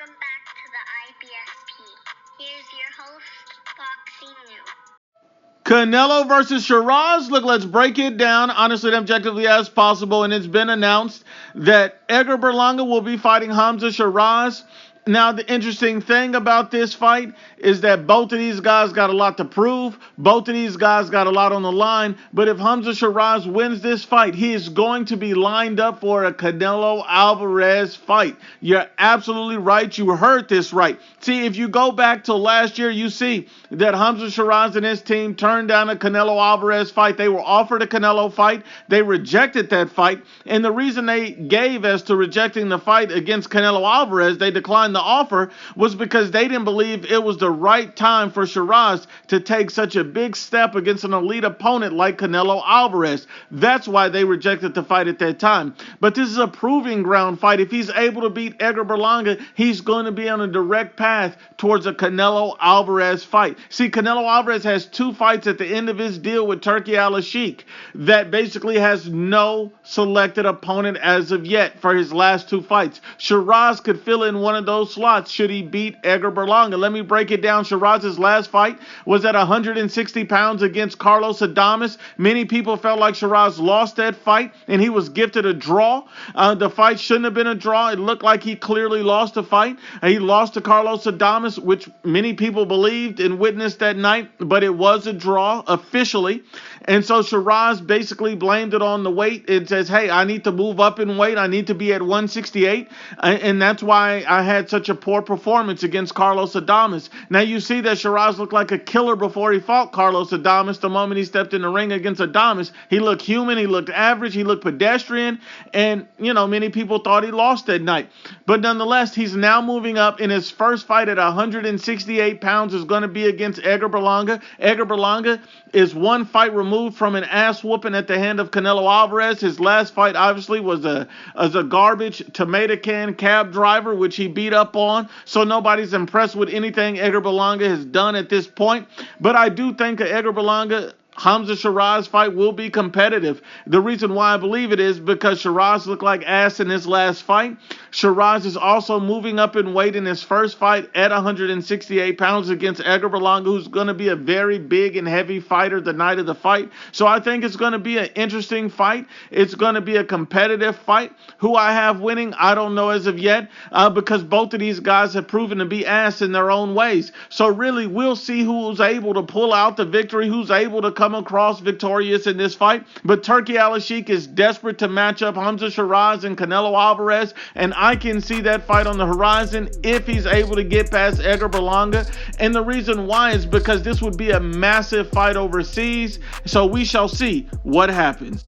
Welcome back to the IBSP. Here's your host, Foxy New. Canelo versus Sheeraz. Look, let's break it down honestly and objectively as possible. And it's been announced that Edgar Berlanga will be fighting Hamzah Sheeraz. Now, the interesting thing about this fight is that both of these guys got a lot to prove. Both of these guys got a lot on the line. But if Hamzah Sheeraz wins this fight, he is going to be lined up for a Canelo Alvarez fight. You're absolutely right. You heard this right. See, if you go back to last year, you see that Hamzah Sheeraz and his team turned down a Canelo Alvarez fight. They were offered a Canelo fight. They rejected that fight. And the reason they gave as to rejecting the fight against Canelo Alvarez, they declined the offer, was because they didn't believe it was the right time for Sheeraz to take such a big step against an elite opponent like Canelo Alvarez. That's why they rejected the fight at that time. But this is a proving ground fight. If he's able to beat Edgar Berlanga, he's going to be on a direct path towards a Canelo Alvarez fight. See, Canelo Alvarez has 2 fights at the end of his deal with Turki Al-Sheikh that basically has no selected opponent as of yet for his last 2 fights. Sheeraz could fill in one of those slots should he beat Edgar Berlanga. Let me break it down. Sheeraz's last fight was at 160 pounds against Carlos Adames. Many people felt like Sheeraz lost that fight and he was gifted a draw. The fight shouldn't have been a draw. It looked like he clearly lost the fight. He lost to Carlos Adames, which many people believed and witnessed that night, but it was a draw officially. And so Sheeraz basically blamed it on the weight. It says, hey, I need to move up in weight. I need to be at 168. And that's why I had such a poor performance against Carlos Adames. Now you see that Sheeraz looked like a killer before he fought Carlos Adames. The moment he stepped in the ring against Adames, he looked human, he looked average, he looked pedestrian. And, many people thought he lost that night. But nonetheless, he's now moving up. In his first fight at 168 pounds is going to be against Edgar Berlanga. Edgar Berlanga is 1 fight removed from an ass whooping at the hand of Canelo Alvarez. His last fight obviously was a garbage tomato can cab driver, which he beat up on. So nobody's impressed with anything Edgar Berlanga has done at this point. But I do think that Edgar Berlanga Hamzah Sheeraz fight will be competitive. The reason why I believe it is because Sheeraz looked like ass in his last fight. Sheeraz is also moving up in weight in his first fight at 168 pounds against Edgar Berlanga, who's going to be a very big and heavy fighter the night of the fight. So I think it's going to be an interesting fight. It's going to be a competitive fight. Who I have winning, I don't know as of yet, because both of these guys have proven to be ass in their own ways. So really, we'll see who's able to pull out the victory, who's able to come across victorious in this fight. But Turki Al-Sheikh is desperate to match up Hamzah Sheeraz and Canelo Alvarez, and I can see that fight on the horizon if he's able to get past Edgar Berlanga. And the reason why is because this would be a massive fight overseas, so we shall see what happens.